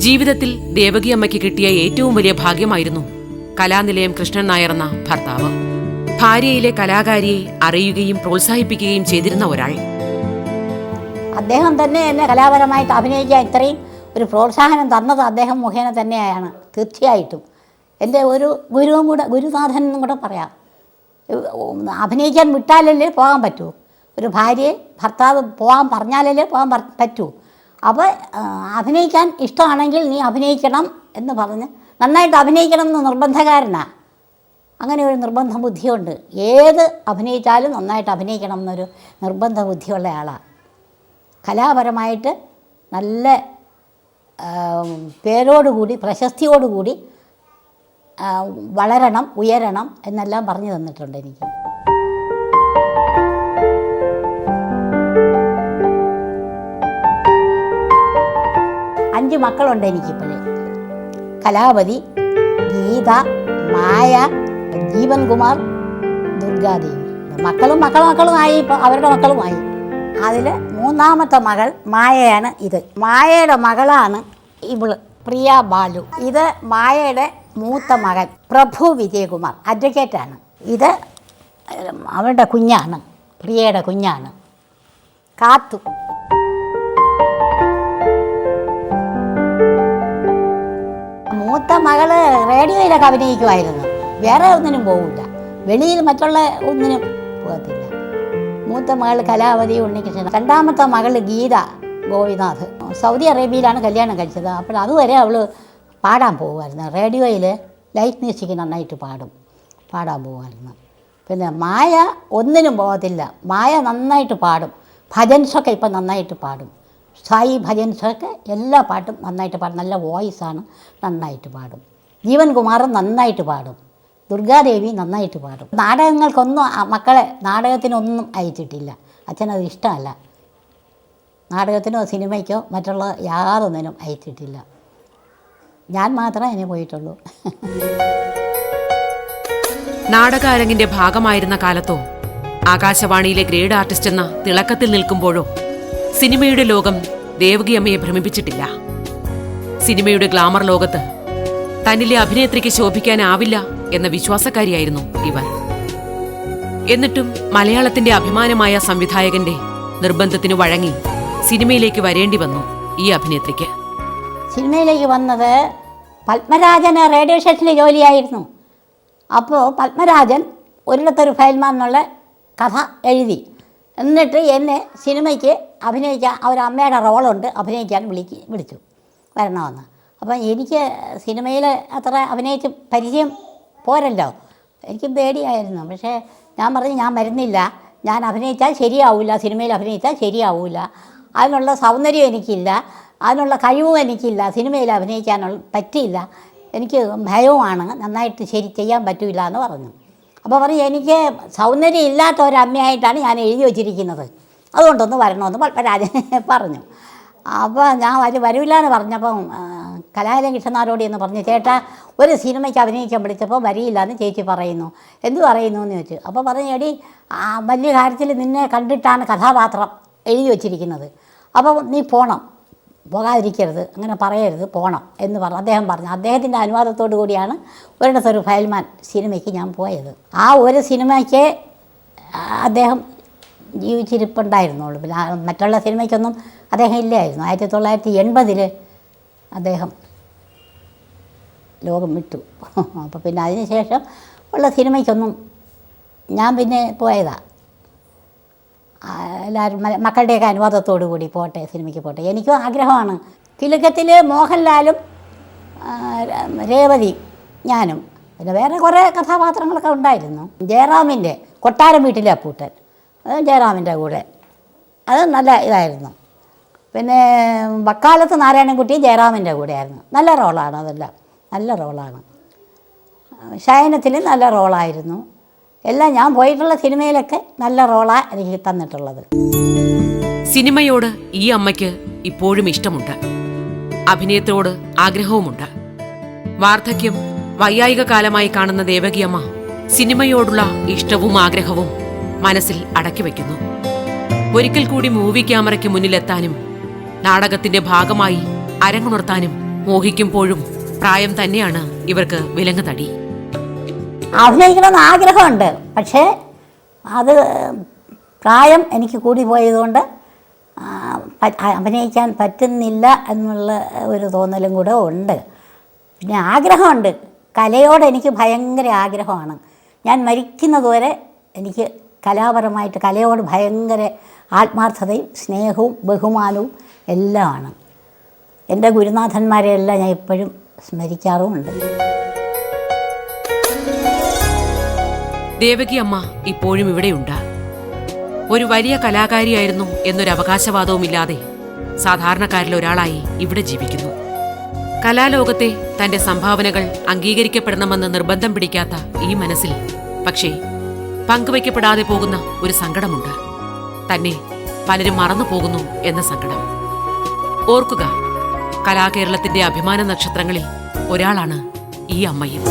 ജീവിതത്തിൽ ദേവകി അമ്മയ്ക്ക് കിട്ടിയ ഏറ്റവും വലിയ ഭാഗ്യമായിരുന്നു കലാനിലയം കൃഷ്ണൻ നായർ എന്ന ഭർത്താവ്. ഭാര്യയിലെ കലാകാരിയെ അറിയുകയും പ്രോത്സാഹിപ്പിക്കുകയും ചെയ്തിരുന്ന ഒരാൾ. അദ്ദേഹം തന്നെ എന്നെ കലാപരമായിട്ട് അഭിനയിക്കാൻ ഇത്രയും ഒരു പ്രോത്സാഹനം തന്നത് അദ്ദേഹം മുഖേന തന്നെയാണ്. തീർച്ചയായിട്ടും എൻ്റെ ഒരു ഗുരുവും കൂടെ, ഗുരുനാഥൻ എന്നും കൂടെ പറയാം. അഭിനയിക്കാൻ വിട്ടാലല്ലേ പോകാൻ പറ്റൂ. ഒരു ഭാര്യയെ ഭർത്താവ് പോകാൻ പറഞ്ഞാലല്ലേ പോകാൻ പറ്റൂ. അപ്പോൾ അഭിനയിക്കാൻ ഇഷ്ടമാണെങ്കിൽ നീ അഭിനയിക്കണം എന്ന് പറഞ്ഞ് നന്നായിട്ട് അഭിനയിക്കണം എന്ന് നിർബന്ധകാരനാണ്. അങ്ങനെ ഒരു നിർബന്ധ ബുദ്ധിയുണ്ട്. ഏത് അഭിനയിച്ചാലും നന്നായിട്ട് അഭിനയിക്കണം എന്നൊരു നിർബന്ധ ബുദ്ധിയുള്ള ആളാണ്. കലാപരമായിട്ട് നല്ല പേരോടുകൂടി, പ്രശസ്തിയോടുകൂടി വളരണം, ഉയരണം എന്നെല്ലാം പറഞ്ഞു തന്നിട്ടുണ്ട് എനിക്ക്. അഞ്ച് മക്കളുണ്ട് എനിക്കിപ്പോഴേ. കലാവതി, ഗീത, മായ, ജീവൻ കുമാർ, ദുർഗാദേവി. മക്കളുമായി. ഇപ്പോൾ അവരുടെ മക്കളുമായി. അതിൽ മൂന്നാമത്തെ മകൾ മായയാണ്. ഇത് മായയുടെ മകളാണ് ഇവള്, പ്രിയ ബാലു. ഇത് മായയുടെ മൂത്ത മകൻ പ്രഭു വിജയകുമാർ, അഡ്വക്കേറ്റാണ്. ഇത് അവളുടെ കുഞ്ഞാണ്, പ്രിയയുടെ കുഞ്ഞാണ്, കാത്തു. മൂത്ത മകള് റേഡിയോയിലൊക്കെ അഭിനയിക്കുമായിരുന്നു. വേറെ ഒന്നിനും പോകില്ല, വെളിയിൽ മറ്റുള്ള ഒന്നിനും പോകത്തില്ല. മൂത്ത മകൾ കലാവതി ഉണ്ണികൃഷ്ണൻ. രണ്ടാമത്തെ മകൾ ഗീത ഗോപിനാഥ്. സൗദി അറേബ്യയിലാണ് കല്യാണം കഴിച്ചത്. അപ്പോൾ അതുവരെ അവൾ പാടാൻ പോകുമായിരുന്നു. റേഡിയോയിൽ ലൈറ്റ് മ്യൂസിക് നന്നായിട്ട് പാടാൻ പോകുമായിരുന്നു. പിന്നെ മായ ഒന്നിനും പോകത്തില്ല. മായ നന്നായിട്ട് പാടും. ഭജൻസൊക്കെ ഇപ്പം നന്നായിട്ട് പാടും. സായി ഭജൻസൊക്കെ എല്ലാ പാട്ടും നന്നായിട്ട് പാടും. നല്ല വോയിസാണ്, നന്നായിട്ട് പാടും. ജീവൻ കുമാറും നന്നായിട്ട് പാടും. ദുർഗാദേവി നന്നായിട്ട് പാടും. നാടകങ്ങൾക്കൊന്നും മക്കളെ നാടകത്തിനൊന്നും അയച്ചിട്ടില്ല. അച്ഛനത് ഇഷ്ടമല്ല. നാടകത്തിനോ സിനിമയ്ക്കോ മറ്റുള്ള യാതൊന്നിനും അയച്ചിട്ടില്ല. ഞാൻ മാത്രമേ അതിന് പോയിട്ടുള്ളൂ. നാടകാരങ്ങിന്റെ ഭാഗമായിരുന്ന കാലത്തോ ആകാശവാണിയിലെ ഗ്രേഡ് ആർട്ടിസ്റ്റ് എന്ന തിളക്കത്തിൽ നിൽക്കുമ്പോഴോ സിനിമയുടെ ലോകം ദേവകിയമ്മയെ ഭ്രമിപ്പിച്ചിട്ടില്ല. സിനിമയുടെ ഗ്ലാമർ ലോകത്ത് തന്നിലെ അഭിനേത്രിക്ക് ശോഭിക്കാനാവില്ല എന്ന വിശ്വാസക്കാരിയായിരുന്നു ഇവർ. എന്നിട്ടും മലയാളത്തിന്റെ അഭിമാനമായ സംവിധായകന്റെ നിർബന്ധത്തിനു വഴങ്ങി സിനിമയിലേക്ക് വരേണ്ടി വന്നു ഈ അഭിനേത്രിക്ക്. സിനിമയിലേക്ക് വന്നത് പത്മരാജന് റേഡിയോ സ്റ്റേഷനിൽ ജോലിയായിരുന്നു. അപ്പോൾ പത്മരാജൻ ഒരിടത്തൊരു ഫയൽമാൻ എന്നുള്ള കഥ എഴുതി. എന്നിട്ട് എന്നെ സിനിമയ്ക്ക് അഭിനയിക്കാൻ, അവരമ്മയുടെ റോളുണ്ട്, അഭിനയിക്കാൻ വിളിച്ചു വരണമെന്ന്. അപ്പം എനിക്ക് സിനിമയിൽ അത്ര അഭിനയിച്ച് പരിചയം പോരല്ലോ. എനിക്ക് പേടിയായിരുന്നു. പക്ഷേ ഞാൻ പറഞ്ഞു, ഞാൻ വരുന്നില്ല, ഞാൻ അഭിനയിച്ചാൽ ശരിയാവില്ല, സിനിമയിൽ അഭിനയിച്ചാൽ ശരിയാവില്ല, അതിനുള്ള സൗന്ദര്യം എനിക്കില്ല, അതിനുള്ള കഴിവും എനിക്കില്ല, സിനിമയിൽ അഭിനയിക്കാനുള്ള പറ്റില്ല, എനിക്ക് ഭയവുമാണ്, നന്നായിട്ട് ചെയ്യാൻ പറ്റില്ല എന്ന് പറഞ്ഞു. അപ്പോൾ പറഞ്ഞു, എനിക്ക് സൗന്ദര്യം ഇല്ലാത്ത ഒരമ്മയായിട്ടാണ് ഞാൻ എഴുതി വച്ചിരിക്കുന്നത്, അതുകൊണ്ടൊന്ന് വരണമെന്ന് പത്മരാജൻ പറഞ്ഞു. അപ്പോൾ ഞാൻ വരില്ല എന്ന് പറഞ്ഞപ്പം കലാനിലയം കൃഷ്ണനാരോടി എന്ന് പറഞ്ഞു, ചേട്ടാ ഒരു സിനിമയ്ക്ക് അഭിനയിക്കാൻ വിളിച്ചപ്പോൾ വരിയില്ല എന്ന് ചേച്ചി പറയുന്നു, എന്ത് പറയുന്നു എന്ന് ചോദിച്ചു. അപ്പോൾ പറഞ്ഞു, എടി വലിയ കാര്യത്തിൽ നിന്നെ കണ്ടിട്ടാണ് കഥാപാത്രം എഴുതി വച്ചിരിക്കുന്നത്, അപ്പോൾ നീ പോകണം, പോകാതിരിക്കരുത്, അങ്ങനെ പറയരുത്, പോകണം എന്ന് അദ്ദേഹം പറഞ്ഞു. അദ്ദേഹത്തിൻ്റെ അനുവാദത്തോടു കൂടിയാണ് ഒരിടത്തൊരു ഫയൽമാൻ സിനിമയ്ക്ക് ഞാൻ പോയത്. ആ ഒരു സിനിമയ്ക്ക് അദ്ദേഹം ജീവിച്ചിരിപ്പുണ്ടായിരുന്നുള്ളൂ. പിന്നെ മറ്റുള്ള സിനിമയ്ക്കൊന്നും അദ്ദേഹം ഇല്ലായിരുന്നു. 1980 അദ്ദേഹം ലോകം വിട്ടു. അപ്പോൾ പിന്നെ അതിന് ശേഷം ഉള്ള സിനിമയ്ക്കൊന്നും ഞാൻ പിന്നെ പോയതാണ്. എല്ലാവരും മക്കളുടെയൊക്കെ അനുവാദത്തോടു കൂടി പോട്ടെ, സിനിമയ്ക്ക് പോട്ടെ. എനിക്കും ആഗ്രഹമാണ്. കിലുക്കത്തിൽ മോഹൻലാലും രേവതി ഞാനും, പിന്നെ വേറെ കുറേ കഥാപാത്രങ്ങളൊക്കെ ഉണ്ടായിരുന്നു. ജയറാമിൻ്റെ കൊട്ടാരം വീട്ടിലെ അപ്പൂട്ടൻ, അത് ജയറാമിൻ്റെ കൂടെ, അത് നല്ല ഇതായിരുന്നു. പിന്നെ വക്കാലത്ത് നാരായണൻകുട്ടി ജയറാമിൻ്റെ കൂടെയായിരുന്നു. നല്ല റോളാണ്, അതെല്ലാം നല്ല റോളാണ്. ശയനത്തിൽ നല്ല റോളായിരുന്നു. എല്ലാം ഞാൻ പോയിട്ടുള്ള സിനിമയിലൊക്കെ നല്ല റോളാണ് എനിക്ക് തന്നിട്ടുള്ളത്. സിനിമയോട് ഈ അമ്മയ്ക്ക് ഇപ്പോഴും ഇഷ്ടമുണ്ട്, അഭിനയത്തോട് ആഗ്രഹവുമുണ്ട്. വാർദ്ധക്യം വൈയായിക കാലമായി കാണുന്ന ദേവകിയമ്മ സിനിമയോടുള്ള ഇഷ്ടവും ആഗ്രഹവും മനസ്സിൽ അടക്കി വയ്ക്കുന്നു. ഒരിക്കൽ കൂടി മൂവി ക്യാമറയ്ക്ക് മുന്നിലെത്താനും നാടകത്തിന്റെ ഭാഗമായി അരങ്ങുണർത്താനും മോഹിക്കുമ്പോഴും പ്രായം തന്നെയാണ് ഇവർക്ക് വിലങ്ങ് തടി. അഭിനയിക്കണമെന്ന് ആഗ്രഹമുണ്ട്, പക്ഷേ അത് പ്രായം എനിക്ക് കൂടി പോയതുകൊണ്ട് അഭിനയിക്കാൻ പറ്റുന്നില്ല എന്നുള്ള ഒരു തോന്നലും കൂടെ ഉണ്ട്. പിന്നെ ആഗ്രഹമുണ്ട്, കലയോട് എനിക്ക് ഭയങ്കര ആഗ്രഹമാണ്. ഞാൻ മരിക്കുന്നതുവരെ എനിക്ക് കലാപരമായിട്ട് കലയോട് ഭയങ്കര ആത്മാർത്ഥതയും സ്നേഹവും ബഹുമാനവും എല്ലാമാണ്. എൻ്റെ ഗുരുനാഥന്മാരെയെല്ലാം ഞാൻ ഇപ്പോഴും സ്മരിക്കാറുമുണ്ട്. ദേവകി അമ്മ ഇപ്പോഴും ഇവിടെയുണ്ട്. ഒരു വലിയ കലാകാരിയായിരുന്നു എന്നൊരു അവകാശവാദവുമില്ലാതെ സാധാരണക്കാരിൽ ഒരാളായി ഇവിടെ ജീവിക്കുന്നു. കലാലോകത്തെ തന്റെ സംഭാവനകൾ അംഗീകരിക്കപ്പെടണമെന്ന് നിർബന്ധം പിടിക്കാത്ത ഈ മനസ്സിൽ പക്ഷേ പങ്കുവയ്ക്കപ്പെടാതെ പോകുന്ന ഒരു സങ്കടമുണ്ട്. തന്നെ പലരും മറന്നു പോകുന്നു എന്ന സങ്കടം. ഓർക്കുക, കലാകേരളത്തിന്റെ അഭിമാന നക്ഷത്രങ്ങളിൽ ഒരാളാണ് ഈ അമ്മയും.